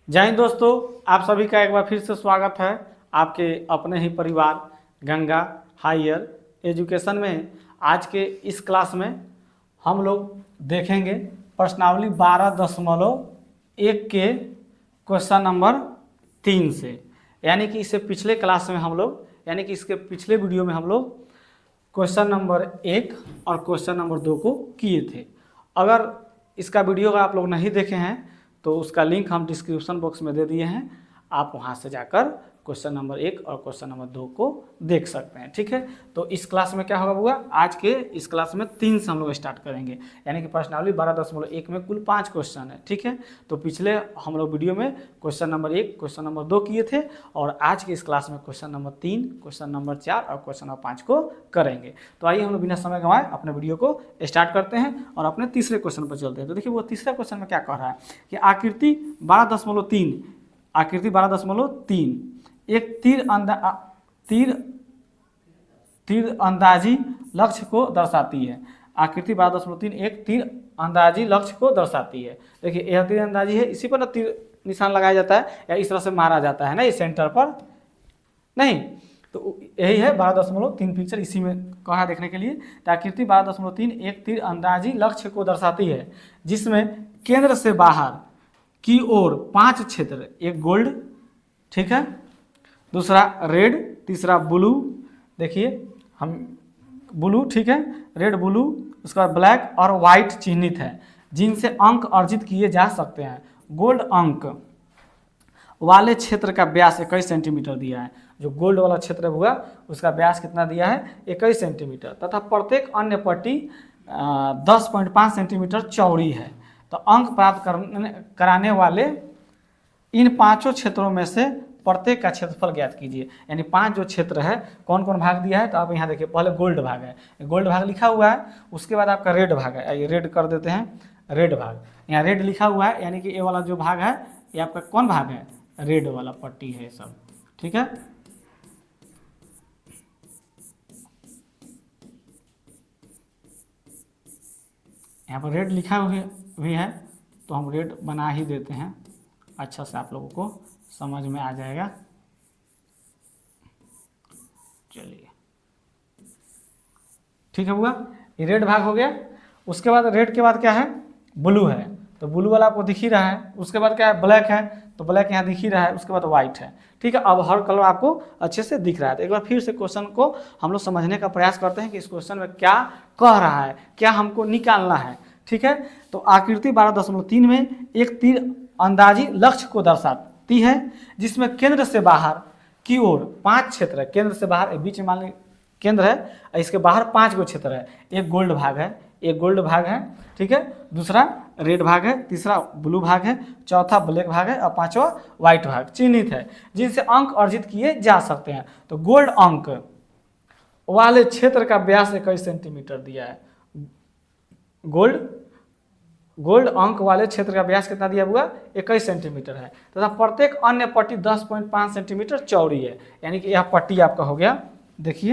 जय हिंद दोस्तों, आप सभी का एक बार फिर से स्वागत है आपके अपने ही परिवार गंगा हायर एजुकेशन में। आज के इस क्लास में हम लोग देखेंगे प्रश्नावली 12.1 के क्वेश्चन नंबर 3 से। यानी कि इससे पिछले क्लास में हम लोग इसके पिछले वीडियो में हम लोग क्वेश्चन नंबर 1 और क्वेश्चन नंबर 2 को किए थे। अगर इसका वीडियो आप लोग नहीं देखे हैं तो उसका लिंक हम डिस्क्रिप्शन बॉक्स में दे दिए हैं, आप वहां से जाकर क्वेश्चन नंबर 1 और क्वेश्चन नंबर 2 को देख सकते हैं। ठीक है, तो इस क्लास में क्या होगा, आज के इस क्लास में 3 से हम लोग स्टार्ट करेंगे। यानी कि प्रश्नावली 12.1 में कुल 5 क्वेश्चन है। ठीक है, तो पिछले हम लोग वीडियो में क्वेश्चन नंबर 1 क्वेश्चन नंबर 2 किए थे और आज के इस क्लास में क्वेश्चन नंबर 3 क्वेश्चन नंबर 4 और क्वेश्चन नंबर 5 को करेंगे। तो आइए हम लोग बिना समय गंवाए अपने वीडियो को स्टार्ट करते हैं और अपने तीसरे क्वेश्चन पर चलते हैं। तो देखिए वो तीसरा क्वेश्चन में क्या कह रहा है कि आकृति 12.3 एक तीर अंदाजी लक्ष्य को दर्शाती है। आकृति 12.3 एक तीर अंदाजी लक्ष्य को दर्शाती है। देखिए यह तीर अंदाजी है, इसी पर ना तीर निशान लगाया जाता है या इस तरह से मारा जाता है ना, इस सेंटर पर नहीं। तो यही है 12.3 पिक्चर, इसी में कहा देखने के लिए। तो आकृति 12.3 एक तीर अंदाजी लक्ष्य को दर्शाती है जिसमें केंद्र से बाहर की ओर 5 क्षेत्र, एक गोल्ड, ठीक है, दूसरा रेड, तीसरा ब्लू, देखिए हम ब्लू, ठीक है, रेड ब्लू, उसके बाद ब्लैक और वाइट चिन्हित है जिनसे अंक अर्जित किए जा सकते हैं। गोल्ड अंक वाले क्षेत्र का व्यास 21 सेंटीमीटर दिया है। जो गोल्ड वाला क्षेत्र हुआ उसका व्यास कितना दिया है, 21 सेंटीमीटर, तथा प्रत्येक अन्य पट्टी 10.5 सेंटीमीटर चौड़ी है। तो अंक प्राप्त कराने वाले इन 5 क्षेत्रों में से प्रत्येक का क्षेत्रफल ज्ञात कीजिए। यानी 5 जो क्षेत्र है, कौन कौन भाग दिया है, तो आप यहाँ देखिए पहले गोल्ड भाग है, गोल्ड भाग लिखा हुआ है, उसके बाद आपका रेड भाग है, ये रेड कर देते हैं, रेड भाग, यहाँ रेड लिखा हुआ है, यानी कि ये वाला जो भाग है ये आपका कौन भाग है, रेड वाला पट्टी है सब। ठीक है, यहाँ पर रेड लिखा हुआ है तो हम रेड बना ही देते हैं, अच्छा से आप लोगों को समझ में आ जाएगा। चलिए ठीक है हुआ, ये रेड भाग हो गया। उसके बाद रेड के बाद क्या है, ब्लू है, तो ब्लू वाला आपको दिख ही रहा है। उसके बाद क्या है, ब्लैक है, तो ब्लैक यहाँ दिख ही रहा है। उसके बाद व्हाइट है। ठीक है, अब हर कलर आपको अच्छे से दिख रहा है। तो एक बार फिर से क्वेश्चन को हम लोग समझने का प्रयास करते हैं कि इस क्वेश्चन में क्या कह रहा है, क्या हमको निकालना है। ठीक है, तो आकृति 12.3 में एक तीर अंदाजी लक्ष्य को दर्शाती है जिसमें केंद्र से बाहर की ओर 5 क्षेत्र है। केंद्र से बाहर, बीच में मान लीजिए केंद्र है, इसके बाहर 5 गो क्षेत्र है। एक गोल्ड भाग है, एक गोल्ड भाग है, ठीक है, दूसरा रेड भाग है, तीसरा ब्लू भाग है, चौथा ब्लैक भाग है और 5वां व्हाइट भाग चिन्हित है जिनसे अंक अर्जित किए जा सकते हैं। तो गोल्ड अंक वाले क्षेत्र का व्यास 21 सेंटीमीटर दिया है। गोल्ड अंक वाले क्षेत्र का व्यास कितना दिया हुआ, 21 सेंटीमीटर है, तथा प्रत्येक अन्य पट्टी 10.5 सेंटीमीटर चौड़ी है। यानी कि यह पट्टी आपका हो गया, देखिए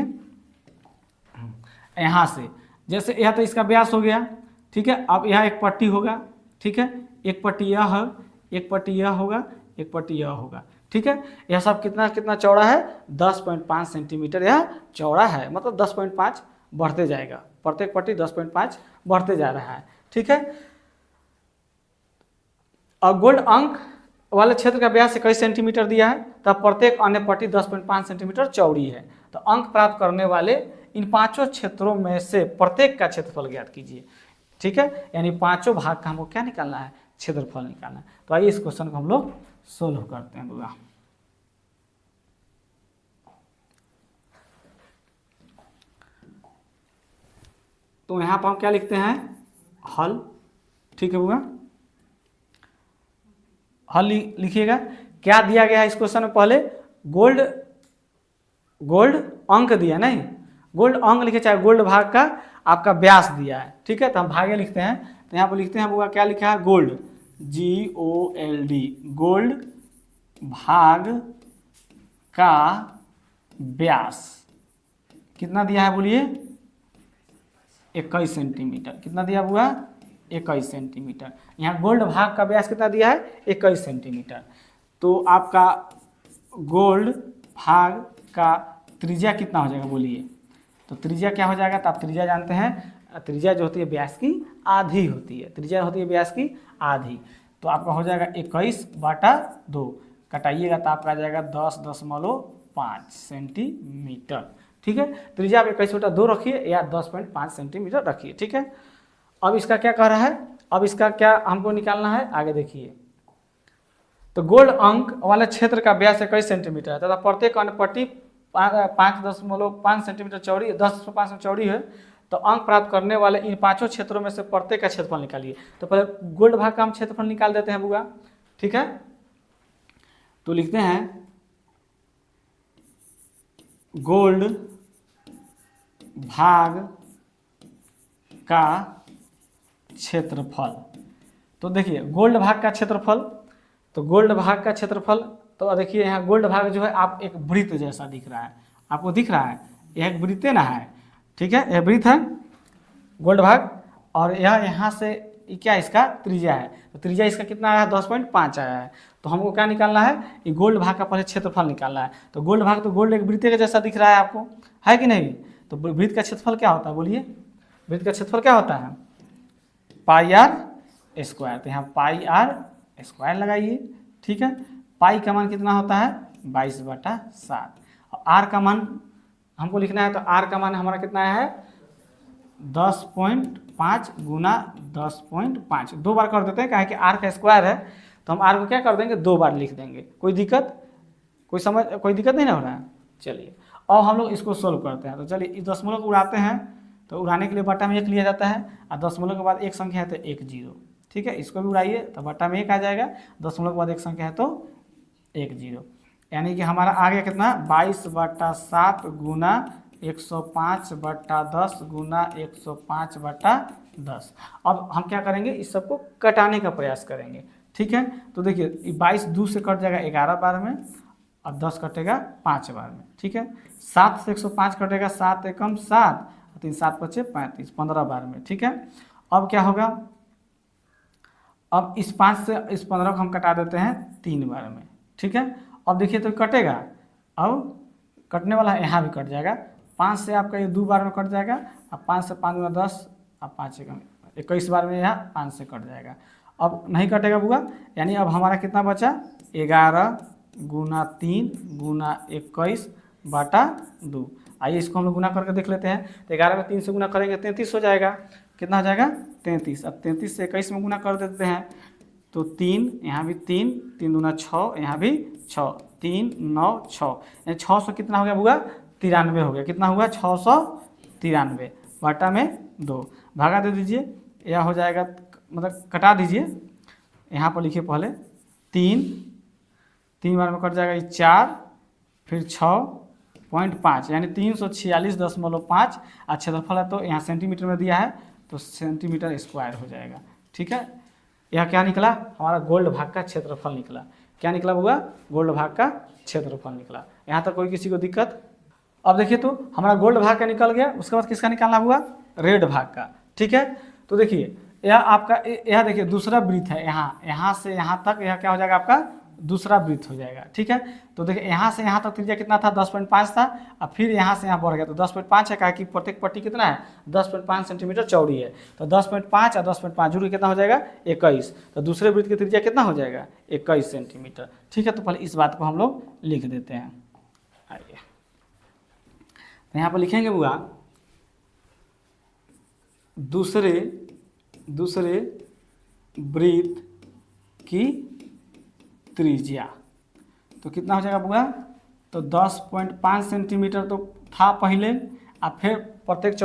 यहाँ से, जैसे यह तो इसका व्यास हो गया, ठीक है। अब यह एक पट्टी होगा, ठीक है, एक पट्टी यह है, एक पट्टी यह होगा, एक पट्टी यह होगा, ठीक है। यह सब कितना कितना चौड़ा है, 10.5 सेंटीमीटर यह चौड़ा है, मतलब 10.5 बढ़ते जाएगा, प्रत्येक पट्टी 10.5 बढ़ते जा रहा है। ठीक है, और गोल्ड अंक वाले क्षेत्र का व्यास 21 सेंटीमीटर दिया है, तब प्रत्येक अन्य पट्टी 10.5 सेंटीमीटर चौड़ी है। तो अंक प्राप्त करने वाले इन 5 क्षेत्रों में से प्रत्येक का क्षेत्रफल ज्ञात कीजिए। ठीक है, यानी 5 भाग का हमको क्या निकालना है, क्षेत्रफल निकालना है। तो आइए इस क्वेश्चन को हम लोग सोल्व करते हैं बुआ। तो यहाँ पर हम क्या लिखते हैं, हल। ठीक है बुआ, हल लिखिएगा। क्या दिया गया है इस क्वेश्चन में, पहले गोल्ड अंक दिया, नहीं गोल्ड अंक लिखे, चाहे गोल्ड भाग का आपका व्यास दिया है। ठीक है, तो हम भागे लिखते हैं। तो यहाँ पर लिखते हैं बुआ, क्या लिखा है, गोल्ड, GOLD, गोल्ड भाग का व्यास कितना दिया है, बोलिए 21 सेंटीमीटर। कितना दिया हुआ, 21 सेंटीमीटर। यहाँ गोल्ड भाग का व्यास कितना दिया है 21 सेंटीमीटर। तो आपका गोल्ड भाग का त्रिज्या कितना हो जाएगा बोलिए। तो त्रिज्या क्या हो जाएगा, तो आप त्रिज्या जानते हैं, त्रिज्या जो होती है व्यास की आधी होती है, त्रिज्या होती है व्यास की आधी। तो आपका हो जाएगा 21/2, कटाइएगा तो आपका आ जाएगा 10.5 सेंटीमीटर। ठीक है, त्रिज्या आप 21/2 रखिए या 10.5 सेंटीमीटर रखिए। ठीक है, अब इसका क्या कह रहा है, अब इसका क्या हमको निकालना है, आगे देखिए। तो गोल्ड अंक वाले क्षेत्र का व्यास 21 सेंटीमीटर है तथा प्रत्येक अन्नपट्टी 5.5 सेंटीमीटर चौड़ी, 10.5 में चौड़ी है। तो अंक प्राप्त करने वाले इन पांचों क्षेत्रों में से प्रत्येक का क्षेत्रफल निकालिए। तो पहले गोल्ड भाग का हम क्षेत्रफल निकाल देते हैं बुआ। ठीक है, तो लिखते हैं गोल्ड भाग का क्षेत्रफल। तो देखिए गोल्ड भाग का क्षेत्रफल, तो गोल्ड भाग का क्षेत्रफल, तो देखिए यहाँ गोल्ड भाग जो है आप एक वृत्त जैसा दिख रहा है, आपको दिख रहा है, यह एक वृत्त ना है। ठीक है, यह वृत्त है गोल्ड भाग, और यह यहाँ से क्या इसका त्रिज्या है। तो त्रिज्या इसका कितना आया है 10.5 आया है। तो हमको क्या निकालना है, ये गोल्ड भाग का पहले क्षेत्रफल निकालना है। तो गोल्ड भाग, तो गोल्ड एक वृत्त के जैसा दिख रहा है आपको, है कि नहीं। तो वृत्त का क्षेत्रफल क्या होता है बोलिए, वृत्त का क्षेत्रफल क्या होता है πr²। तो यहाँ πr² लगाइए। ठीक है, पाई का मान कितना होता है 22/7, और आर का मान हमको लिखना है। तो आर का मान हमारा कितना है 10.5 गुना 10.5, 2 बार कर देते हैं, क्या है कि आर का स्क्वायर है। तो हम आर को क्या कर देंगे 2 बार लिख देंगे। कोई दिक्कत, कोई दिक्कत नहीं ना हो रहा है। चलिए अब हम लोग इसको सोल्व करते हैं। तो चलिए इस दशमलव को उड़ाते हैं, तो उड़ाने के लिए बट्टा में 1 लिया जाता है, और दशमलव के बाद एक संख्या है तो 1 0। ठीक है, इसको भी उड़ाइए तो बट्टा में 1 आ जाएगा, दशमलव के बाद एक संख्या है तो 1 0, यानी कि हमारा आ गया कितना 22/7 गुना 105/10 गुना 105/10। अब हम क्या करेंगे, इस सबको कटाने का प्रयास करेंगे। ठीक है, तो देखिए 22 2 से कट जाएगा 11 बार में, और 10 कटेगा 5 बार में। ठीक है, 7 से 105 कटेगा, 7 एकम 7, 3 7 5 35, 15 बार में। ठीक है, अब क्या होगा, अब इस 5 से इस 15 को हम कटा देते हैं 3 बार में। ठीक है, अब देखिए तो कटेगा, अब कटने वाला है, यहाँ भी कट जाएगा। 5 से आपका ये 2 बार में कट जाएगा, अब 5 से 5 गुना 10, अब 5 एकम 21 बार में यहाँ 5 से कट जाएगा। अब नहीं कटेगा बुआ, यानी अब हमारा कितना बचा 11 गुना 3 गुना 21/2। आइए इसको हम लोग गुना करके देख लेते हैं। तो 11 में 3 से गुना करेंगे 33 हो जाएगा। कितना हो जाएगा 33। अब 33 से 21 में गुना कर देते हैं, तो 3, यहाँ भी 3, 3 दूना 6, यहाँ भी 6, 3 9 6, यानी 600 कितना हो गया बुआ 93 हो गया। कितना हुआ 693 बटा में 2, भागा दे दीजिए, यह हो जाएगा, मतलब कटा दीजिए। यहाँ पर लिखिए पहले 3 बार में कट जाएगा, ये 4, फिर 6.5, यानी 346.5। और क्षेत्रफल है तो यहाँ सेंटीमीटर में दिया है, तो सेंटीमीटर स्क्वायर हो जाएगा। ठीक है, यह क्या निकला, हमारा गोल्ड भाग का क्षेत्रफल निकला। क्या निकला हुआ, गोल्ड भाग का क्षेत्रफल निकला। यहाँ तक कोई किसी को दिक्कत। अब देखिए तो हमारा गोल्ड भाग का निकल गया, उसके बाद किसका निकालना हुआ, रेड भाग का। ठीक है, तो देखिए यह आपका, यह देखिए दूसरा वृत्त है, यहाँ से यहाँ तक, यह क्या हो जाएगा आपका दूसरा वृत्त हो जाएगा। ठीक है, तो देखिए यहाँ से यहाँ तक त्रिज्या कितना था 10.5 था, और फिर यहाँ से यहाँ बढ़ गया तो 10.5 है, कहा कि प्रत्येक पट्टी कितना है 10.5 सेंटीमीटर चौड़ी है। तो 10.5 और 10.5 जुड़ के कितना हो जाएगा 21। तो दूसरे वृत्त की त्रिज्या कितना हो जाएगा 21 सेंटीमीटर। ठीक है, तो पहले इस बात को हम लोग लिख देते हैं। आइए तो यहाँ पर लिखेंगे बुआ, दूसरे वृत्त की त्रिज्या, तो कितना हो जाएगा बुआ, तो 10.5 सेंटीमीटर तो था पहले, और फिर प्रत्येक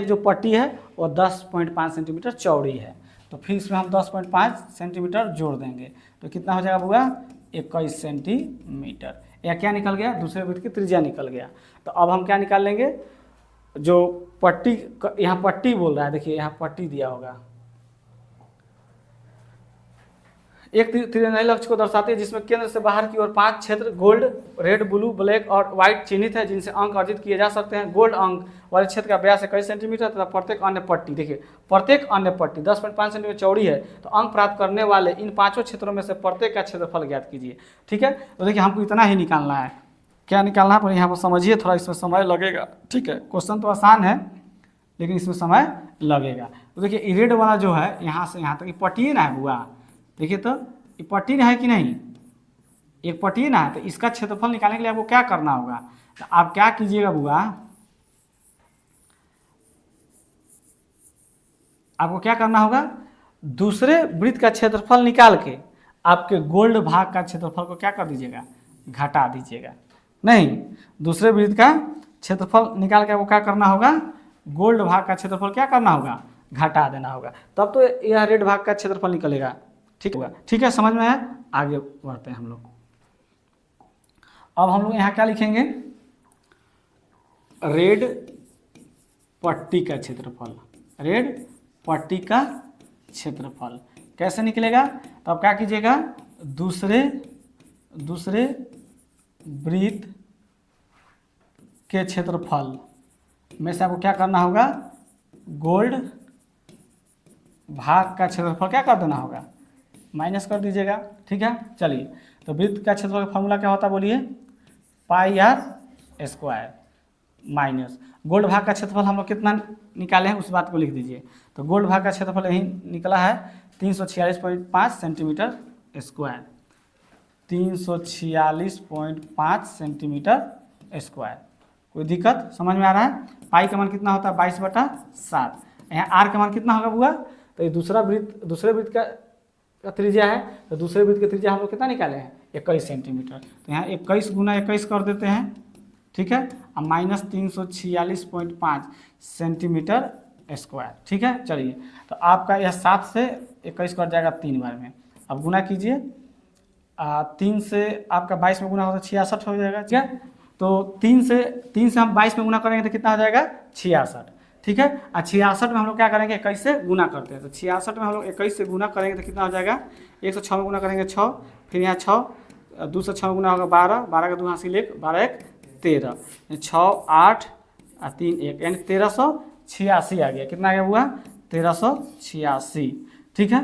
जो पट्टी है वो 10.5 सेंटीमीटर चौड़ी है। तो फिर इसमें हम 10.5 सेंटीमीटर जोड़ देंगे, तो कितना हो जाएगा बुआ 21 सेंटीमीटर। यह क्या निकल गया, दूसरे वृत्त की त्रिज्या निकल गया। तो अब हम क्या निकाल लेंगे, जो पट्टी, यहाँ पट्टी बोल रहा है, देखिए यहाँ पट्टी दिया होगा, एक तीरंदाजी लक्ष्य को दर्शाती है जिसमें केंद्र से बाहर की ओर 5 क्षेत्र गोल्ड, रेड, ब्लू, ब्लैक और व्हाइट चिन्हित है जिनसे अंक अर्जित किए जा सकते हैं। गोल्ड अंक वाले क्षेत्र का व्यास 21 सेंटीमीटर तथा प्रत्येक अन्य पट्टी, देखिए प्रत्येक अन्य पट्टी 10.5 सेंटीमीटर चौड़ी है। तो अंक प्राप्त करने वाले इन 5 क्षेत्रों में से प्रत्येक का क्षेत्रफल ज्ञात कीजिए। ठीक है, तो देखिए हमको इतना ही निकालना है। क्या निकालना है पर यहाँ पर समझिए, थोड़ा इसमें समय लगेगा। ठीक है, क्वेश्चन तो आसान है लेकिन इसमें समय लगेगा। तो देखिए रेड वाला जो है यहाँ से यहाँ तक, ये पट्टी ना है बुआ, देखिए तो ये पट्टी है कि नहीं, एक पट्टी ना है। तो इसका क्षेत्रफल निकालने के लिए आपको क्या करना होगा, तो आप क्या कीजिएगा बुआ, आपको क्या करना होगा, दूसरे वृत्त का क्षेत्रफल निकाल के आपके गोल्ड भाग का क्षेत्रफल को क्या कर दीजिएगा, घटा दीजिएगा। नहीं, दूसरे वृत्त का क्षेत्रफल निकाल के आपको क्या करना होगा, गोल्ड भाग का क्षेत्रफल क्या करना होगा, घटा देना होगा, तब तो यह रेड भाग का क्षेत्रफल निकलेगा। ठीक होगा, ठीक है, समझ में आया। आगे बढ़ते हैं हम लोग। अब हम लोग यहाँ क्या लिखेंगे, रेड पट्टी का क्षेत्रफल, रेड पट्टी का क्षेत्रफल कैसे निकलेगा, तो आप क्या कीजिएगा, दूसरे वृत्त के क्षेत्रफल में से आपको क्या करना होगा, गोल्ड भाग का क्षेत्रफल क्या कर देना होगा, माइनस कर दीजिएगा। ठीक है, चलिए तो वृत्त का क्षेत्रफल का फॉर्मूला क्या होता है बोलिए, पाई आर स्क्वायर माइनस गोल्ड भाग का क्षेत्रफल हम लोग कितना निकाले हैं उस बात को लिख दीजिए। तो गोल्ड भाग का क्षेत्रफल यही निकला है 346.5 सेंटीमीटर स्क्वायर, 346.5 सेंटीमीटर स्क्वायर। कोई दिक्कत, समझ में आ रहा है। पाई का मान कितना होता है 22/7। यहाँ आर का मान कितना होगा बुआ, तो ये दूसरे वृत्त का त्रिज्या है, तो दूसरे वृत्त की त्रिज्या हम लोग कितना निकाले हैं 21 सेंटीमीटर। तो यहाँ 21 गुना 21 कर देते हैं। ठीक है, अब माइनस 346.5 सेंटीमीटर स्क्वायर। ठीक है, चलिए तो आपका यह 7 से 21 कर जाएगा 3 बार में। अब गुना कीजिए, 3 से आपका 22 में गुना होगा 66 हो जाएगा। ठीक है, तो 3 से हम 22 में गुना करेंगे तो कितना हो जाएगा 66। ठीक है, और 66 में हम लोग क्या करेंगे 21 से गुना करते हैं। तो 66 में हम लोग 21 से गुना करेंगे तो कितना हो जाएगा, 106 में गुना करेंगे 6, फिर यहाँ 6, 2 से 6 में गुना होगा 12, 12 का 2 हासिल 1, 12 1 13, 6 8 और 3 1, यानी 1386 आ गया। कितना आ गया हुआ 1386। ठीक है,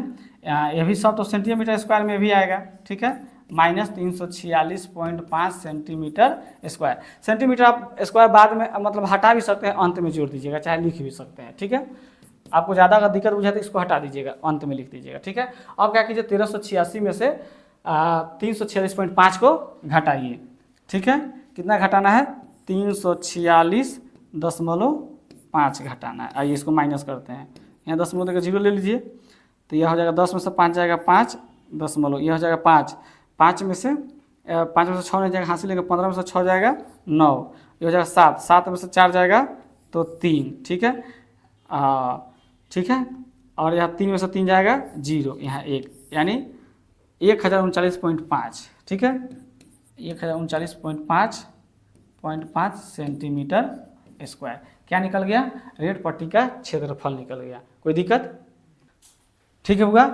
ये भी सब तो सेंटीमीटर स्क्वायर में भी आएगा। ठीक है, माइनस 346.5 सेंटीमीटर स्क्वायर। सेंटीमीटर आप स्क्वायर बाद में मतलब हटा भी सकते हैं, अंत में जोड़ दीजिएगा, चाहे लिख भी सकते हैं। ठीक है, आपको ज़्यादा अगर दिक्कत बुझाए तो इसको हटा दीजिएगा, अंत में लिख दीजिएगा। ठीक है, अब क्या कीजिए 1386 में से 346.5 को घटाइए। ठीक है, कितना घटाना है 346.5 घटाना है। आइए इसको माइनस करते हैं, यहाँ दशमलव देकर 0 ले लीजिए, तो यह हो जाएगा 10 में से 5 जाएगा 5 दशमलव, यह हो जाएगा 5 में से 5 में से 6 नहीं जाएगा, हासिल लेंगे 15 में से 6 जाएगा 9, ये हो जाएगा 7, 7 में से 4 जाएगा तो 3। ठीक है, ठीक है, और यहाँ 3 में से 3 जाएगा 0, यहाँ 1, यानी 1039.5। ठीक है, 1039.5 सेंटीमीटर स्क्वायर क्या निकल गया, रेड पट्टी का क्षेत्रफल निकल गया। कोई दिक्कत, ठीक है होगा।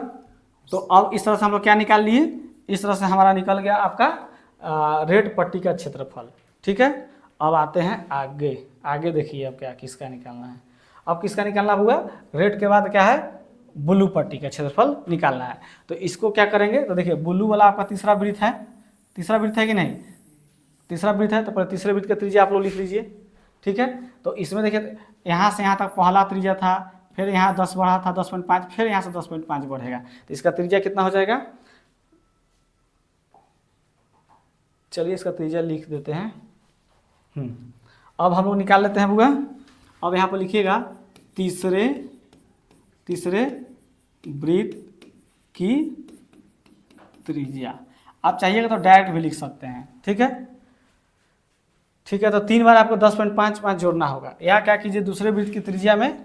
तो अब इस तरह से हम लोग क्या निकाल लिए, इस तरह से हमारा निकल गया आपका रेड पट्टी का क्षेत्रफल। ठीक है, अब आते हैं आगे। आगे देखिए अब क्या किसका निकालना है। अब किसका निकालना हुआ, रेड के बाद क्या है ब्लू पट्टी का क्षेत्रफल निकालना है। तो इसको क्या करेंगे, तो देखिए ब्लू वाला आपका तीसरा वृत्त है, तीसरा वृत्त है कि नहीं, तीसरा वृत्त है, तो पहले तीसरे वृत्त का त्रिज्या आप लोग लिख लीजिए। ठीक है, तो इसमें देखिए यहाँ से यहाँ तक पहला त्रिज्या था, फिर यहाँ 10 बढ़ा था 10.5, फिर यहाँ से 10.5 बढ़ेगा, तो इसका त्रिज्या कितना हो जाएगा, चलिए इसका त्रिज्या लिख देते हैं। अब हम लोग निकाल लेते हैं बुआ। अब यहाँ पर लिखिएगा तीसरे वृत्त की त्रिज्या। आप चाहिएगा तो डायरेक्ट भी लिख सकते हैं। ठीक है, ठीक है, तो 3 बार आपको 10.5 जोड़ना होगा, या क्या कीजिए दूसरे वृत्त की त्रिज्या में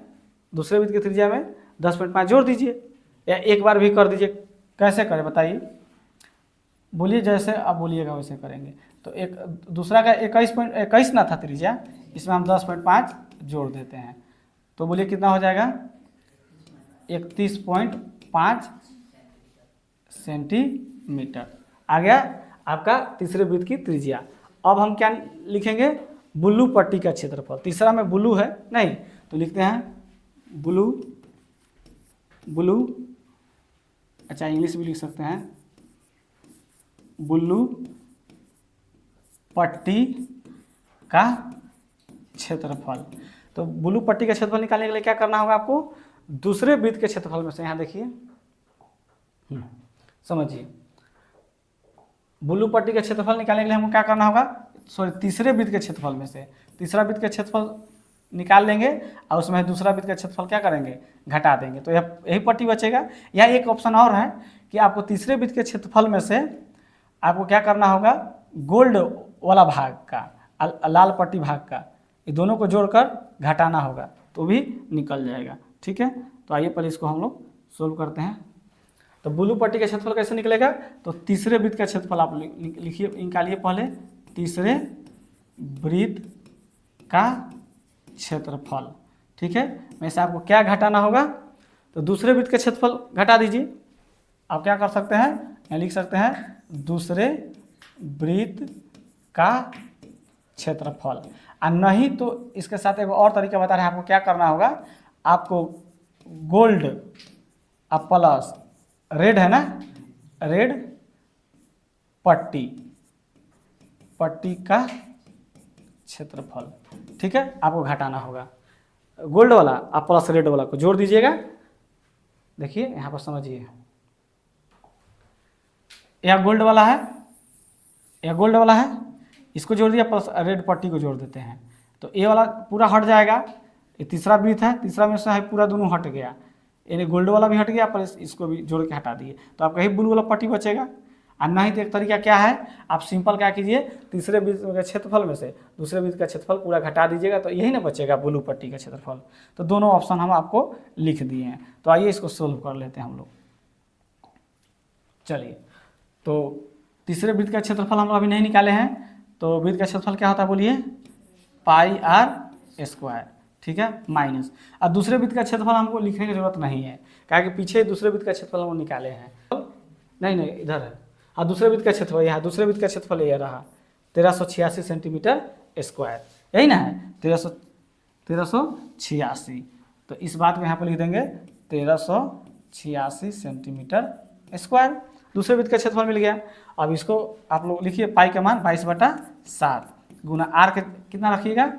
10.5 जोड़ दीजिए, या एक बार भी कर दीजिए। कैसे करें बताइए, बोलिए, जैसे आप बोलिएगा वैसे करेंगे। तो एक दूसरा का 21 ना था त्रिज्या, इसमें हम 10.5 जोड़ देते हैं, तो बोलिए कितना हो जाएगा 31.5 सेंटीमीटर। आ गया आपका तीसरे वृत्त की त्रिज्या। अब हम क्या लिखेंगे, ब्लू पट्टी का क्षेत्रफल। तीसरा में ब्लू है नहीं, तो लिखते हैं ब्लू, ब्लू, अच्छा इंग्लिश भी लिख सकते हैं, ब्लू पट्टी का क्षेत्रफल। तो ब्लू पट्टी का क्षेत्रफल निकालने के लिए क्या करना होगा आपको, दूसरे वृत्त के क्षेत्रफल में से, यहाँ देखिए समझिए, ब्लू पट्टी का क्षेत्रफल निकालने के लिए हमको क्या करना होगा, सॉरी तीसरे वृत्त के क्षेत्रफल में से तीसरा वृत्त का क्षेत्रफल निकाल लेंगे और उसमें दूसरा वृत्त का क्षेत्रफल क्या करेंगे, घटा देंगे, तो यही पट्टी बचेगा। या एक ऑप्शन और है कि आपको तीसरे वृत्त के क्षेत्रफल में से आपको क्या करना होगा, गोल्ड वाला भाग का, लाल पट्टी भाग का, ये दोनों को जोड़कर घटाना होगा तो भी निकल जाएगा। ठीक है, तो आइए पहले इसको हम लोग सोल्व करते हैं। तो ब्लू पट्टी का क्षेत्रफल कैसे निकलेगा, तो तीसरे वृत्त का क्षेत्रफल आप लिखिए, निकालिए पहले, तीसरे वृत्त का क्षेत्रफल। ठीक है, वैसे आपको क्या घटाना होगा, तो दूसरे वृत्त का क्षेत्रफल घटा दीजिए। आप क्या कर सकते हैं, यहाँ लिख सकते हैं दूसरे वृत्त का क्षेत्रफल। और नहीं तो इसके साथ एक और तरीका बता रहे हैं, आपको क्या करना होगा, आपको गोल्ड अब प्लस रेड है ना, रेड पट्टी, पट्टी का क्षेत्रफल। ठीक है, आपको घटाना होगा, गोल्ड वाला आप प्लस रेड वाला को जोड़ दीजिएगा। देखिए यहाँ पर समझिए, यह गोल्ड वाला है, यह गोल्ड वाला है, इसको जोड़ दिया प्लस रेड पट्टी को जोड़ देते हैं, तो ये वाला पूरा हट जाएगा। ये तीसरा वृत्त है, तीसरा में से है पूरा, दोनों हट गया, यानी गोल्ड वाला भी हट गया, प्लस इसको भी जोड़ के हटा दिए, तो आपका ही ब्लू वाला पट्टी बचेगा। और नहीं तो एक तरीका क्या है, आप सिंपल क्या कीजिए, तीसरे वृत्त के क्षेत्रफल में से दूसरे वृत्त का क्षेत्रफल पूरा घटा दीजिएगा, तो यही ना बचेगा ब्लू पट्टी का क्षेत्रफल। तो दोनों ऑप्शन हम आपको लिख दिए हैं। तो आइए इसको सोल्व कर लेते हैं हम लोग। चलिए, तो तीसरे वृत्त का क्षेत्रफल हम लोग अभी नहीं निकाले हैं, तो वृत्त का क्षेत्रफल क्या होता है बोलिए, पाई आर स्क्वायर। ठीक है, माइनस, और दूसरे वृत्त का क्षेत्रफल हमको लिखने की जरूरत नहीं है, क्योंकि पीछे दूसरे वृत्त का क्षेत्रफल हम निकाले हैं। नहीं नहीं इधर है, और दूसरे वृत्त का क्षेत्रफल यहाँ, दूसरे वृत्त का क्षेत्रफल ये रहा 1386 सेंटीमीटर स्क्वायर, यही ना है 1386। तो इस बात को यहाँ पर लिख देंगे 1386 सेंटीमीटर स्क्वायर। दूसरे वृत्त का क्षेत्रफल मिल गया। अब इसको आप लोग लिखिए, पाई का मान 22/7 गुना आर के कितना रखिएगा,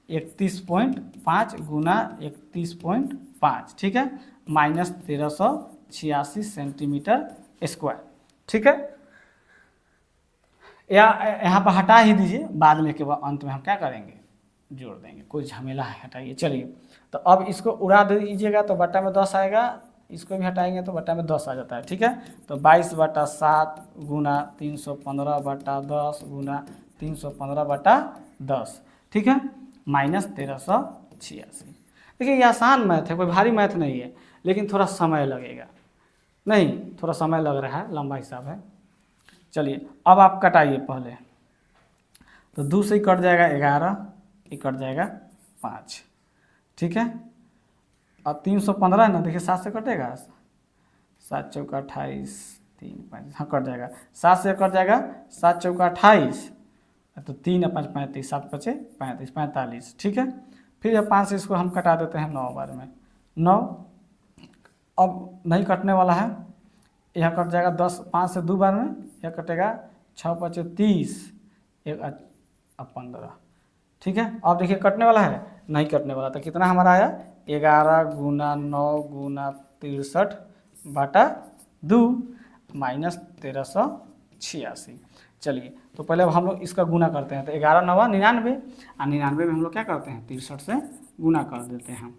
31.5 गुना 31.5। ठीक है, माइनस 1386 सेंटीमीटर स्क्वायर। ठीक है, या यहाँ पर हटा ही दीजिए, बाद में के बाद अंत में हम क्या करेंगे, जोड़ देंगे, कोई झमेला है, हटाइए। चलिए, तो अब इसको उड़ा दीजिएगा तो बट्टा में 10 आएगा, इसको भी हटाएंगे तो बट्टा में 10 आ जाता है। ठीक है, तो 22/7 गुना 315/10 गुना 315/10। ठीक है, माइनस 1386। देखिए ये आसान मैथ है, कोई भारी मैथ नहीं है, लेकिन थोड़ा समय लगेगा, नहीं थोड़ा समय लग रहा है, लंबा हिसाब है। चलिए, अब आप कटाइए पहले, तो 2 से कट जाएगा 11, ये कट जाएगा 5। ठीक है, अब 315 है ना, देखिए 7 से कटेगा, 7 चौका 28, 3 5, हाँ कट जाएगा, 7 से कट जाएगा, 7 चौका 28, तो 3 और 5 35, 7 बचे 35, 45। ठीक है, फिर जब 5 से इसको हम कटा देते हैं 9 बार में, 9 अब नहीं कटने वाला है, यह कट जाएगा 10, 5 से 2 बार में, यह कटेगा 6 5 30, 1 अब 15। ठीक है, अब देखिए कटने वाला है, नहीं कटने वाला, तो कितना हमारा आया, 11 गुना 9 गुना 63/2 माइनस 1386। चलिए, तो पहले अब हम लोग इसका गुना करते हैं, तो 11 9 99, और 99 में हम लोग क्या करते हैं, 63 से गुना कर देते हैं।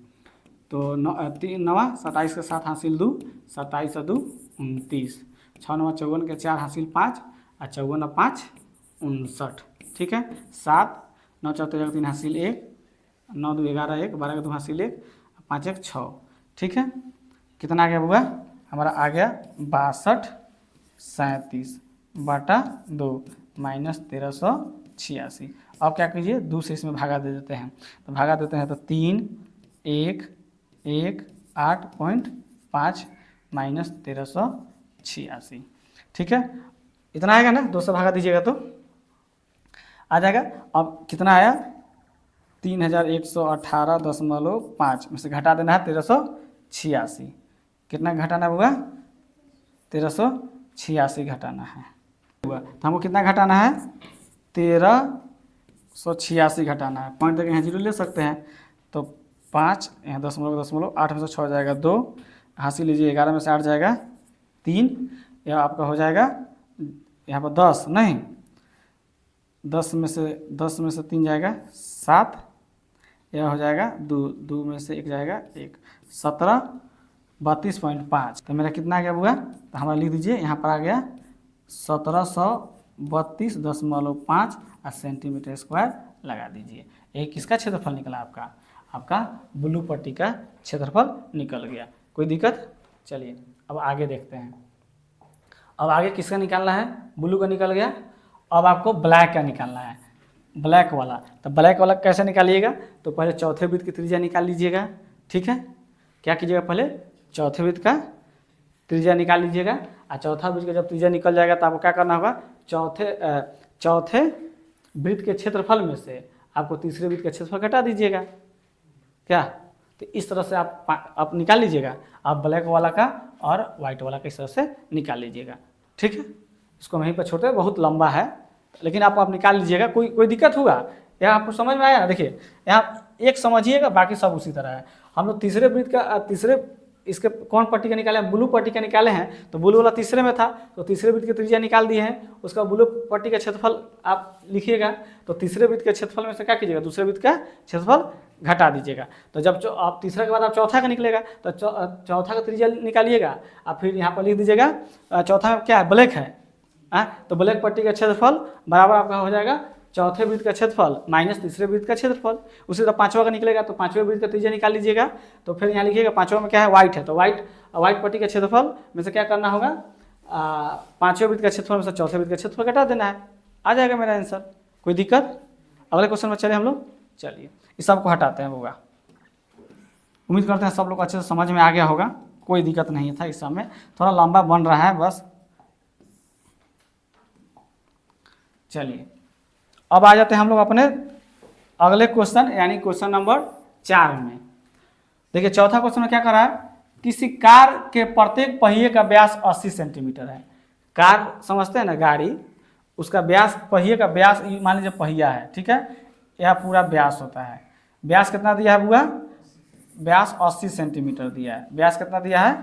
तो 9 27 के 7 हासिल 2, 27 और 2 29, 6 9 54 के 4 हासिल 5, और 54 और 5 59। ठीक है, 7 9 4 13 3 हासिल 1, 9 2 11 1, 12 के 2 हासिल 1, 5 1 6। ठीक है, कितना आ गया हुआ हमारा, आ गया 62/37/2 माइनस 1386। अब क्या कीजिए, 2 से इसमें भागा दे देते हैं, तो भागा देते हैं तो 3 1 1 8.5 माइनस 1386। 86। ठीक है, इतना आएगा ना, 2 से भागा दीजिएगा तो आ जाएगा। अब कितना आया 3118.5 में से घटा देना है 1386। कितना घटाना होगा 1386 घटाना है हुआ, तो हमको कितना घटाना है 1386 घटाना है। पॉइंट देकर यहाँ 0 ले सकते हैं, तो 5 यहाँ 0.8 में से 6 जाएगा 2, हासिल लीजिए 11 में से 8 जाएगा 3, यह आपका हो जाएगा यहाँ पर 10 नहीं 10 में से 3 जाएगा 7, यह हो जाएगा 2 में से 1 जाएगा 1, 17 32.5। तो मेरा कितना आ गया हुआ, तो हमारा लिख दीजिए यहाँ पर आ गया 1732.5 सेंटीमीटर स्क्वायर लगा दीजिए। एक किसका क्षेत्रफल निकला आपका ब्लू पट्टी का क्षेत्रफल निकल गया। कोई दिक्कत? चलिए अब आगे देखते हैं। अब आगे किसका निकालना है, ब्लू का निकल गया। अब आपको ब्लैक का निकालना है, ब्लैक वाला। तो ब्लैक वाला कैसे निकालिएगा, तो पहले चौथे वृत्त की त्रिज्या निकाल लीजिएगा। ठीक है, क्या कीजिएगा, पहले चौथे वृत्त का त्रिज्या निकाल लीजिएगा। और चौथा वृत्त का जब त्रिज्या निकल जाएगा तो आपको क्या करना होगा, चौथे वृत्त के क्षेत्रफल में से आपको तीसरे वृत्त का क्षेत्रफल घटा दीजिएगा। क्या, तो इस तरह से आप निकाल लीजिएगा। आप ब्लैक वाला का और वाइट वाला का इस तरह से निकाल लीजिएगा। ठीक है, इसको वहीं पर छोड़ते, बहुत लंबा है, लेकिन आप निकाल लीजिएगा। कोई दिक्कत होगा यहाँ आपको समझ में आया? देखिए यहाँ एक समझिएगा, बाकी सब उसी तरह है। हम लोग तीसरे वृत्त का इसके कौन पट्टी का निकाले हैं, ब्लू पट्टी का निकाले हैं। तो ब्लू वाला तीसरे में था, तो तीसरे वृत्त की त्रिज्या निकाल दिए हैं, उसका ब्लू पट्टी का क्षेत्रफल आप लिखिएगा। तो तीसरे वृत्त के क्षेत्रफल में से क्या कीजिएगा, दूसरे वृत्त का क्षेत्रफल घटा दीजिएगा। तो जब आप तीसरा के बाद आप चौथा का निकलेगा, तो चौथा का त्रिज्या निकालिएगा। और फिर यहाँ पर लिख दीजिएगा चौथा में क्या है, ब्लैक है। तो ब्लैक पट्टी का क्षेत्रफल बराबर आपका हो जाएगा चौथे वृत्त का क्षेत्रफल माइनस तीसरे वृत्त का क्षेत्रफल। उसी तरह पांचवा का निकलेगा, तो पांचवें वृत्त का त्रिज्या निकाल लीजिएगा। तो फिर यहाँ लिखिएगा पांचवा में क्या है, वाइट है। तो वाइट पट्टी का क्षेत्रफल में से क्या करना होगा, पांचवें वृत्त का क्षेत्रफल में से चौथे वृत्त का क्षेत्रफल घटा देना है। आ जाएगा मेरा आंसर। कोई दिक्कत? अगले क्वेश्चन में चले हम लोग। चलिए इस सबको हटाते हैं होगा। उम्मीद करते हैं सब लोग अच्छे से समझ में आ गया होगा, कोई दिक्कत नहीं था। इस समय थोड़ा लंबा बन रहा है बस। चलिए अब आ जाते हैं हम लोग अपने अगले क्वेश्चन, यानी क्वेश्चन नंबर 4 में। देखिए चौथा क्वेश्चन में क्या कर रहा है, किसी कार के प्रत्येक पहिए का व्यास 80 सेंटीमीटर है। कार समझते हैं ना, गाड़ी, उसका व्यास, पहिए का व्यास, मान लीजिए पहिया है, ठीक है, यह पूरा व्यास होता है। व्यास कितना दिया है हुआ, व्यास 80 सेंटीमीटर दिया है। व्यास कितना दिया है,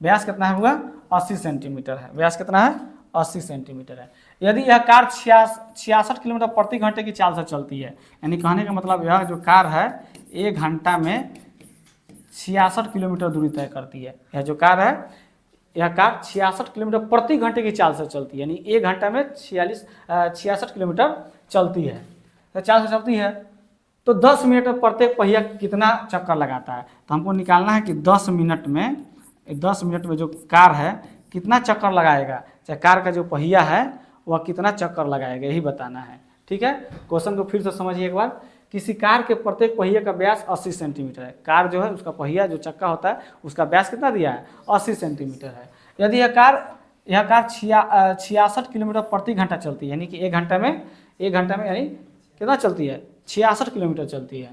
व्यास कितना है हुआ 80 सेंटीमीटर है। व्यास कितना है 80 सेंटीमीटर है। यदि यह कार 66 किलोमीटर प्रति घंटे की चाल से चलती है, यानी कहने का मतलब यह जो कार है 1 घंटा में 66 किलोमीटर दूरी तय करती है। यह जो कार है, यह कार 66 किलोमीटर प्रति घंटे की चाल से चलती है, यानी 1 घंटा में 66 किलोमीटर चलती है, तो चाल से चलती है। तो 10 मिनट में प्रत्येक पहिया कितना चक्कर लगाता है। तो हमको निकालना है कि 10 मिनट में जो कार है कितना चक्कर लगाएगा, चाहे कार का जो पहिया है वह कितना चक्कर लगाएगा, यही बताना है। ठीक है, क्वेश्चन को फिर से समझिए एक बार। किसी कार के प्रत्येक पहिए का व्यास 80 सेंटीमीटर है। कार जो है उसका पहिया जो चक्का होता है उसका व्यास कितना दिया है 80 सेंटीमीटर है। यदि यह कार 66 किलोमीटर प्रति घंटा चलती है, यानी कि 1 घंटा में यानी कितना चलती है 66 किलोमीटर चलती है,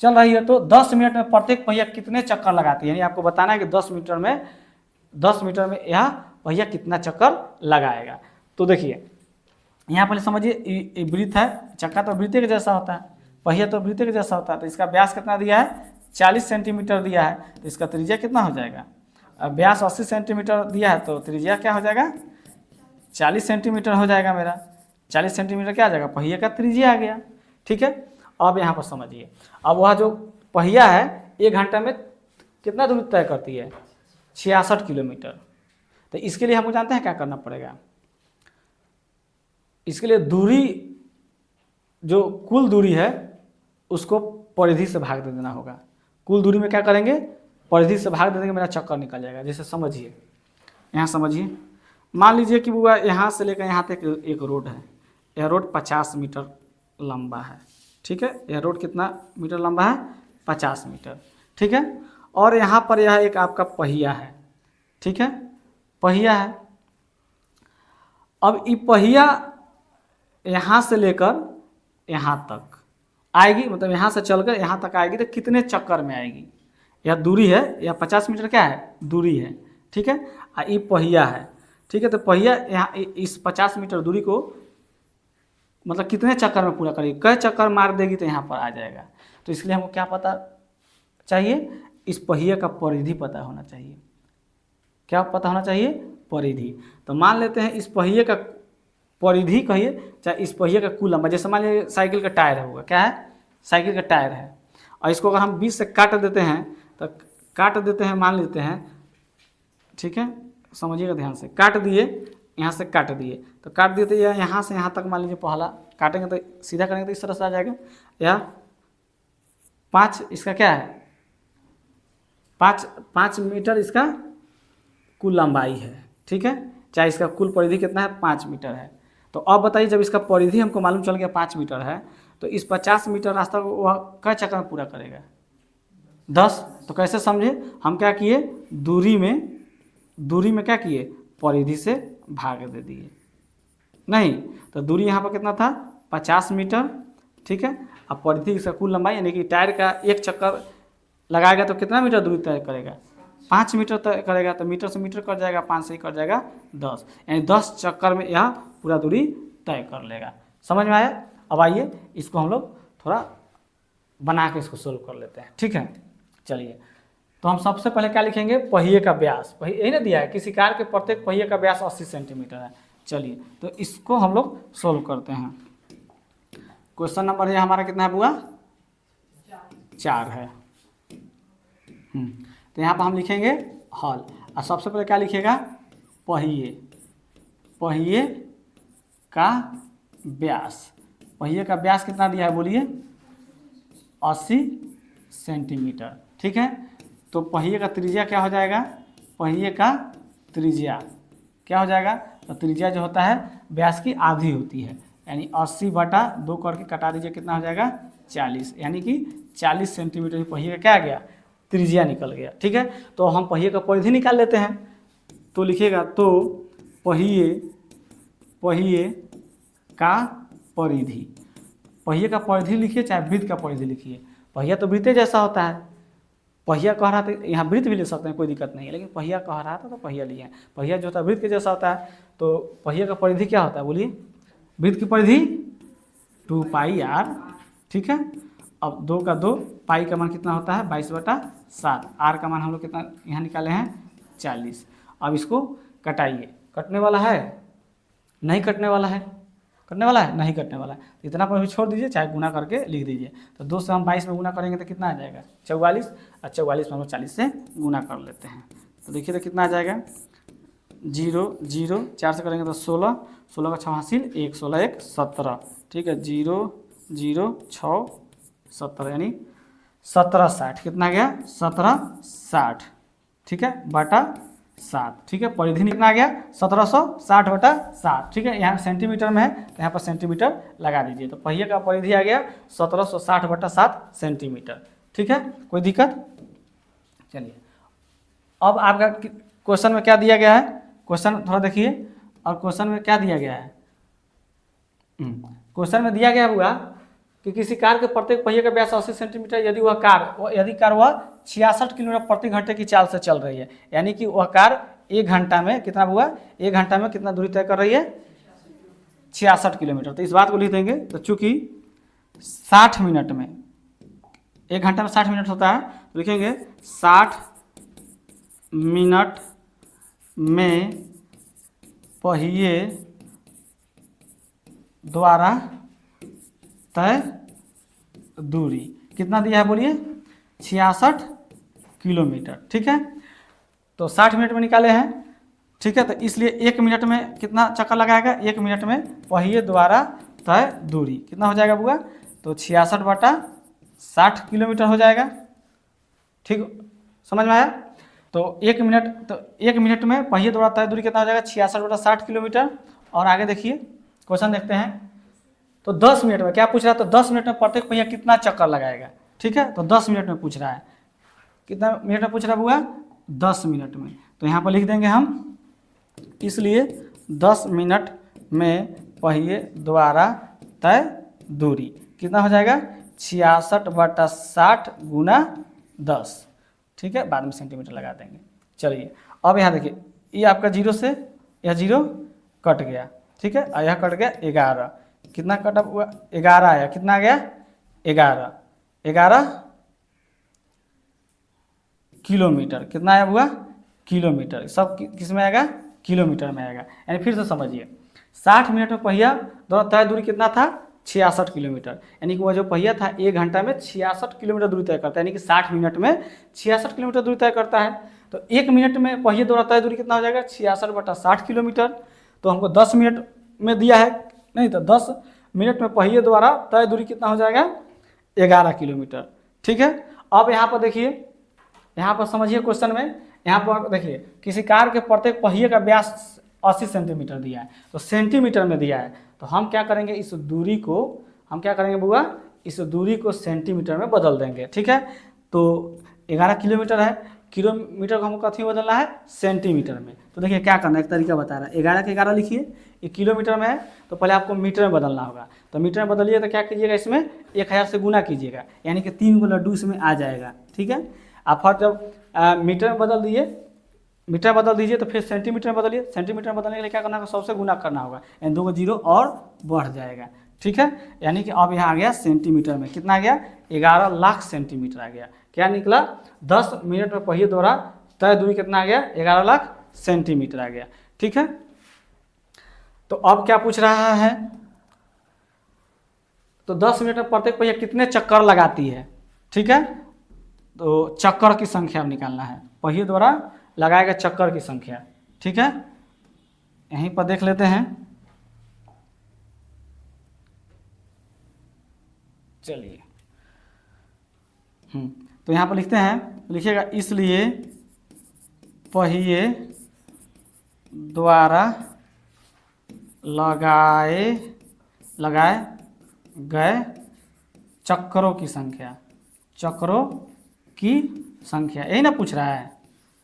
चल रही है। तो 10 मिनट में प्रत्येक पहिया कितने चक्कर लगाती है, यानी आपको बताना है कि 10 मीटर में यह पहिया कितना चक्कर लगाएगा। तो देखिए यहाँ पहले समझिए, वृत्त है, चक्का तो वृत्त के जैसा होता है, पहिया तो वृत्त के जैसा होता है। तो इसका व्यास कितना दिया है 40 सेंटीमीटर दिया है, तो इसका त्रिज्या कितना हो जाएगा, व्यास 80 सेंटीमीटर दिया है, तो त्रिज्या क्या हो जाएगा 40 सेंटीमीटर हो जाएगा मेरा। 40 सेंटीमीटर क्या आ जाएगा, पहिया का त्रिज्या आ गया। ठीक है, अब यहाँ पर समझिए, अब वह जो पहिया है 1 घंटा में कितना दूरी तय करती है 66 किलोमीटर। तो इसके लिए हमको जानते हैं क्या करना पड़ेगा, इसके लिए दूरी, जो कुल दूरी है उसको परिधि से भाग दे देना होगा। कुल दूरी में क्या करेंगे, परिधि से भाग दे देंगे, मेरा चक्कर निकल जाएगा। जैसे समझिए, यहाँ समझिए, मान लीजिए कि वो यहाँ से लेकर यहाँ तक एक रोड है। यह रोड 50 मीटर लंबा है। ठीक है, यह रोड कितना मीटर लंबा है 50 मीटर। ठीक है, और यहाँ पर यह एक आपका पहिया है। ठीक है, पहिया है। अब ये पहिया यहाँ से लेकर यहाँ तक आएगी, मतलब यहाँ से चलकर यहाँ तक आएगी तो कितने चक्कर में आएगी? यह दूरी है, या 50 मीटर क्या है? दूरी है, ठीक है। ये पहिया है, ठीक है। तो पहिया यहाँ इस 50 मीटर दूरी को मतलब कितने चक्कर में पूरा करेगी? कई चक्कर मार देगी तो यहाँ पर आ जाएगा। तो इसलिए हमको क्या पता चाहिए? इस पहिए का परिधि पता होना चाहिए। क्या पता होना चाहिए? परिधि। तो मान लेते हैं इस पहिए का परिधि कहिए, चाहे इस पहिए का कुल लंबाई, जैसे मान लीजिए साइकिल का टायर होगा, क्या है? साइकिल का टायर है। और इसको अगर हम 20 से काट देते हैं तो काट देते हैं, मान लेते हैं, ठीक है, समझिएगा ध्यान से, काट दिए, यहाँ से काट दिए, तो काट दिए तो यहाँ से यहाँ तक मान लीजिए पहला काटेंगे तो सीधा करेंगे तो इस तरह से आ जाएगा। या 5 इसका क्या है? 5 मीटर इसका कुल लंबाई है, ठीक है। चाहे इसका कुल परिधि कितना है? 5 मीटर है। तो अब बताइए, जब इसका परिधि हमको मालूम चल गया 5 मीटर है, तो इस 50 मीटर रास्ता को वह कै चक्कर में पूरा करेगा? 10। तो कैसे समझे? हम क्या किए? दूरी में क्या किए? परिधि से भाग दे दिए। नहीं तो दूरी यहाँ पर कितना था? 50 मीटर, ठीक है। अब परिधि इसका कुल लंबाई यानी कि टायर का एक चक्कर लगाएगा तो कितना मीटर दूरी तय करेगा? 5 मीटर तय करेगा। तो मीटर से मीटर कट जाएगा, 5 से ही कट जाएगा 10, यानी 10 चक्कर में यह पूरा दूरी तय कर लेगा। समझ में आया? अब आइए इसको हम लोग थोड़ा बना के इसको सोल्व कर लेते हैं, ठीक है। चलिए, तो हम सबसे पहले क्या लिखेंगे? पहिए का व्यास। पहिए यही ना दिया है, किसी कार के प्रत्येक पहिए का व्यास 80 सेंटीमीटर है। चलिए, तो इसको हम लोग सोल्व करते हैं। क्वेश्चन नंबर है हमारा कितना है बुआ? 4 है। तो यहाँ पर हम लिखेंगे हल, और सबसे पहले क्या लिखेगा? पहिए का व्यास। पहिए का व्यास कितना दिया है बोलिए? 80 सेंटीमीटर, ठीक है। तो पहिए का त्रिज्या क्या हो जाएगा? पहिए का त्रिज्या क्या हो जाएगा? तो त्रिज्या जो होता है व्यास की आधी होती है, यानी 80/2 करके कटा दीजिए, कितना हो जाएगा? 40, यानी कि 40 सेंटीमीटर पहिए का क्या आ गया? त्रिज्या निकल गया, ठीक है। तो हम पहिए का परिधि निकाल लेते हैं। तो लिखिएगा, तो पहिए का परिधि, पहिए का परिधि लिखिए चाहे वृत्त का परिधि लिखिए। पहिया तो वृत्त जैसा होता है, पहिया कह रहा था, यहाँ वृत्त भी ले सकते हैं, कोई दिक्कत नहीं है, लेकिन पहिया कह रहा था तो पहिया लिए। पहिया जो होता है वृत्त के जैसा होता है, तो पहिया का परिधि क्या होता है बोलिए? वृत्त की परिधि 2πr, ठीक है। अब 2 का 2, पाई का मान कितना होता है? 22/7। आर का मान हम लोग कितना यहाँ निकाले हैं? 40। अब इसको कटाइए। कटने वाला है? नहीं कटने वाला है? कटने वाला है? नहीं कटने वाला है। तो इतना पर भी छोड़ दीजिए, चाहे गुना करके लिख दीजिए। तो 2 से हम 22 में गुना करेंगे तो कितना आ जाएगा? 44। और 44 में हम 40 से गुना कर लेते हैं। तो देखिए तो कितना आ जाएगा? 0 0, 4 से करेंगे तो 16, 16 का 6 हासिल 1, 16 1 17, ठीक है। 0 0 6 17, यानी 1760। कितना गया? 1760, ठीक है, बटा 7, ठीक है। परिधि कितना आ गया? 1760/7, ठीक है। यहाँ सेंटीमीटर में है तो यहाँ पर सेंटीमीटर लगा दीजिए। तो पहिए का परिधि आ गया 1760/7 सेंटीमीटर, ठीक है। कोई दिक्कत? चलिए, अब आपका क्वेश्चन में क्या दिया गया है? क्वेश्चन थोड़ा देखिए, और क्वेश्चन में क्या दिया गया है? क्वेश्चन में दिया गया हुआ कि किसी कार के प्रत्येक पहिए का व्यास 80 सेंटीमीटर, यदि कार वह 66 किलोमीटर प्रति घंटे की चाल से चल रही है, यानी कि वह कार 1 घंटा में कितना हुआ? 1 घंटा में कितना दूरी तय कर रही है? 66 किलोमीटर। तो इस बात को लिख देंगे। तो चूंकि 60 मिनट में, 1 घंटा में 60 मिनट होता है, तो लिखेंगे 60 मिनट में पहिए द्वारा तय दूरी कितना दिया है बोलिए? 66 किलोमीटर, ठीक है। तो 60 मिनट में निकाले हैं, ठीक है। तो इसलिए 1 मिनट में कितना चक्कर लगाएगा? 1 मिनट में पहिए द्वारा तय दूरी कितना हो जाएगा बुआ? तो 66/60 किलोमीटर हो जाएगा, ठीक, समझ में आया? तो 1 मिनट में पहिए द्वारा तय दूरी कितना हो जाएगा? 66/60 किलोमीटर। और आगे देखिए, क्वेश्चन देखते हैं। तो 10 मिनट में क्या पूछ रहा है? तो 10 मिनट में प्रत्येक पहिया कितना चक्कर लगाएगा, ठीक है। तो 10 मिनट में पूछ रहा है। कितना मिनट में पूछ रहा है बुआ? 10 मिनट में। तो यहाँ पर लिख देंगे हम इसलिए 10 मिनट में पहिए द्वारा तय दूरी कितना हो जाएगा 66/60 गुना 10। ठीक है, बाद में सेंटीमीटर लगा देंगे। चलिए अब यहाँ देखिए, ये आपका 0 से यह 0 कट गया। ठीक है, और यह कट गया 11, कितना कटा हुआ 11 आया, कितना आ गया 11 किलोमीटर, कितना आया हुआ किलोमीटर, सब किस में आएगा किलोमीटर में आएगा। यानी फिर से समझिए 60 मिनट में पहिया द्वारा तय दूरी कितना था 66 किलोमीटर, यानी कि वह जो पहिया था 1 घंटा में 66 किलोमीटर दूरी तय करता है, यानी कि 60 मिनट में 66 किलोमीटर दूरी तय करता है। तो 1 मिनट में पहिए द्वारा तय दूरी कितना हो जाएगा 66/60 किलोमीटर। तो हमको 10 मिनट में दिया है, नहीं तो 10 मिनट में पहिए द्वारा तय दूरी कितना हो जाएगा 11 किलोमीटर। ठीक है, अब यहाँ पर देखिए, यहाँ पर समझिए क्वेश्चन में, यहाँ पर देखिए किसी कार के प्रत्येक पहिए का व्यास 80 सेंटीमीटर दिया है, तो सेंटीमीटर में दिया है, तो हम क्या करेंगे इस दूरी को, हम क्या करेंगे बुआ, इस दूरी को सेंटीमीटर में बदल देंगे। ठीक है, तो 11 किलोमीटर है, किलोमीटर को हमको कथी में बदलना है सेंटीमीटर में। तो देखिए क्या करना है, एक तरीका बता रहा है, 11 के 11 लिखिए, ये किलोमीटर में है तो पहले आपको मीटर में बदलना होगा। तो मीटर में बदलिए तो क्या कीजिएगा, इसमें 1000 से गुना कीजिएगा, यानी कि 3 गो लड्डू इसमें आ जाएगा। ठीक है, आप हर जब मीटर में बदल दिए, मीटर बदल दीजिए तो फिर सेंटीमीटर में बदलिए, सेंटीमीटर में बदलने के लिए क्या करना होगा 100 से गुना करना होगा, यानी 2 0 और बढ़ जाएगा। ठीक है, यानी कि अब यहाँ आ गया सेंटीमीटर में, कितना आ गया 11 लाख सेंटीमीटर आ गया। क्या निकला 10 मिनट में पहिए द्वारा तय दूरी कितना आ गया 11 लाख सेंटीमीटर आ गया। ठीक है, तो अब क्या पूछ रहा है, तो 10 मिनट में प्रत्येक पहिया कितने चक्कर लगाती है। ठीक है, तो चक्कर की संख्या निकालना है, पहिए द्वारा लगाएगा चक्कर की संख्या। ठीक है, यहीं पर देख लेते हैं। चलिए तो यहाँ पर लिखते हैं, लिखिएगा इसलिए पहिए द्वारा लगाए गए चक्करों की संख्या, चक्करों की संख्या, यही ना पूछ रहा है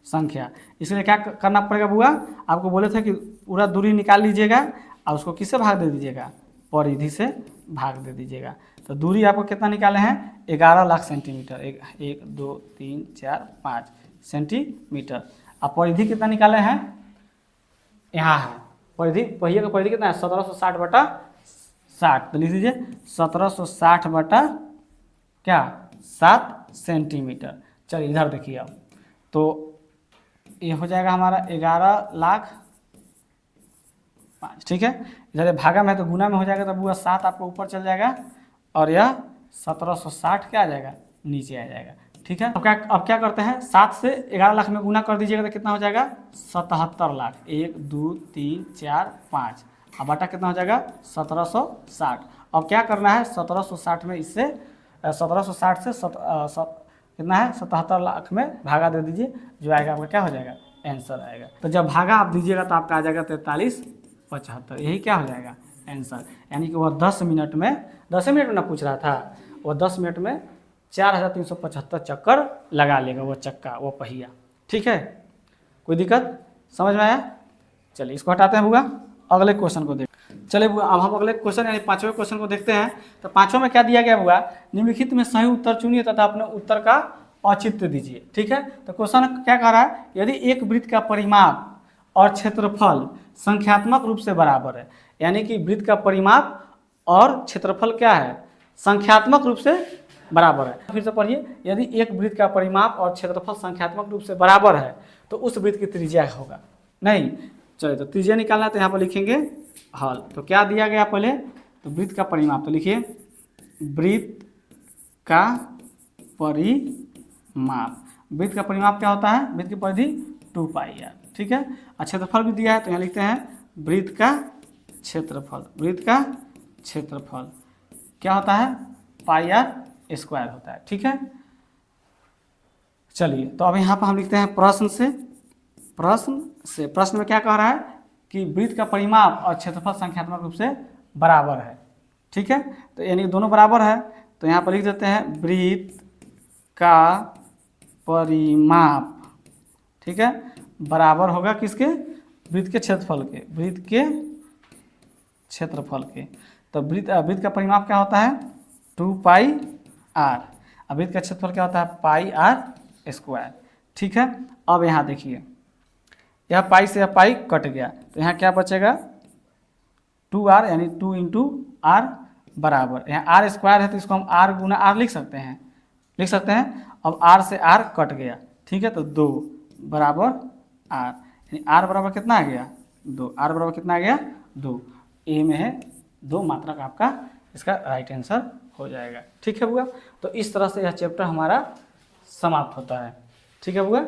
संख्या। इसलिए क्या करना पड़ेगा बुआ, आपको बोले थे कि पूरा दूरी निकाल लीजिएगा और उसको किससे भाग दे दीजिएगा, परिधि से भाग दे दीजिएगा। तो दूरी आपको कितना निकाले हैं 11 लाख सेंटीमीटर, 1 2 3 4 5 सेंटीमीटर। अब परिधि कितना निकाले हैं, यहाँ है परिधि, पहिए का परिधि कितना है 1760/60, तो लिख दीजिए 1760/7 सेंटीमीटर। चलिए इधर देखिए, अब तो ये हो जाएगा हमारा 11 लाख 5। ठीक है, इधर भागा में तो गुना में हो जाएगा, तो बुआ 7 आपको ऊपर चल जाएगा और यह 1760 क्या आ जाएगा नीचे आ जाएगा। ठीक है, अब क्या करते हैं 7 से 11 लाख में गुना कर दीजिएगा तो कितना हो जाएगा 77 लाख, 1 2 3 4 5, अब बटा कितना हो जाएगा 1760। अब क्या करना है 1760 में इससे 1760 से कितना है 77 लाख में भागा दे दीजिए, जो आएगा आपका क्या हो जाएगा आंसर आएगा। तो जब भागा आप दीजिएगा तो आपका आ जाएगा 43/75, यही क्या हो जाएगा आंसर। यानी कि वह 10 मिनट में, 10 मिनट में ना पूछ रहा था, वह 10 मिनट में 4375 चक्कर लगा लेगा वो चक्का, वो पहिया। ठीक है, कोई दिक्कत समझ में आया। चलिए इसको हटाते हैं बुआ, अगले क्वेश्चन को देख। चलिए बुआ अब हम अगले क्वेश्चन यानी 5वें क्वेश्चन को देखते हैं। तो 5वें में क्या दिया गया बुआ, निम्नलिखित में सही उत्तर चुनिए तथा अपने उत्तर का औचित्य दीजिए। ठीक है, तो क्वेश्चन क्या कह रहा है, यदि एक वृत्त का परिमाप और क्षेत्रफल संख्यात्मक रूप से बराबर है, यानी कि वृत्त का परिमाप और क्षेत्रफल क्या है संख्यात्मक रूप से बराबर है। फिर से पढ़िए, यदि एक वृत्त का परिमाप और क्षेत्रफल संख्यात्मक रूप से बराबर है तो उस वृत्त की त्रिज्या होगा नहीं। चलिए तो त्रिज्या निकालना है, तो यहाँ पर लिखेंगे हल। तो क्या दिया गया पहले, तो वृत्त का परिमाप, तो लिखिए वृत्त का परिमाप, वृत्त का परिमाप क्या होता है, वृत्त की परिधि 2πr। ठीक है, और क्षेत्रफल भी दिया है, तो यहाँ लिखते हैं वृत्त का क्षेत्रफल, वृत्त का क्षेत्रफल क्या होता है πr² होता है। ठीक है, चलिए तो अब यहाँ पर हम लिखते हैं प्रश्न में क्या कह रहा है कि वृत्त का परिमाप और क्षेत्रफल संख्यात्मक रूप से बराबर है। ठीक है, तो यानी दोनों बराबर है, तो यहाँ पर लिख देते हैं वृत्त का परिमाप, ठीक है, बराबर होगा किसके, वृत्त के क्षेत्रफल के, वृत्त के क्षेत्रफल के। तो वृत्त का परिमाप क्या होता है 2 पाई r। अब वृत्त का क्षेत्रफल क्या होता है पाई r स्क्वायर। ठीक है, अब यहाँ देखिए यह पाई से यह पाई कट गया तो यहाँ क्या बचेगा 2r, यानी 2 इंटू आर बराबर, यहाँ आर स्क्वायर है तो इसको हम r गुना r लिख सकते हैं, अब r से r कट गया। ठीक है, तो 2 बराबर r, यानी r बराबर कितना आ गया 2, r बराबर कितना आ गया 2। ए में है 2 मात्रक आपका इसका राइट आंसर हो जाएगा। ठीक है बुआ, तो इस तरह से यह चैप्टर हमारा समाप्त होता है। ठीक है बुआ।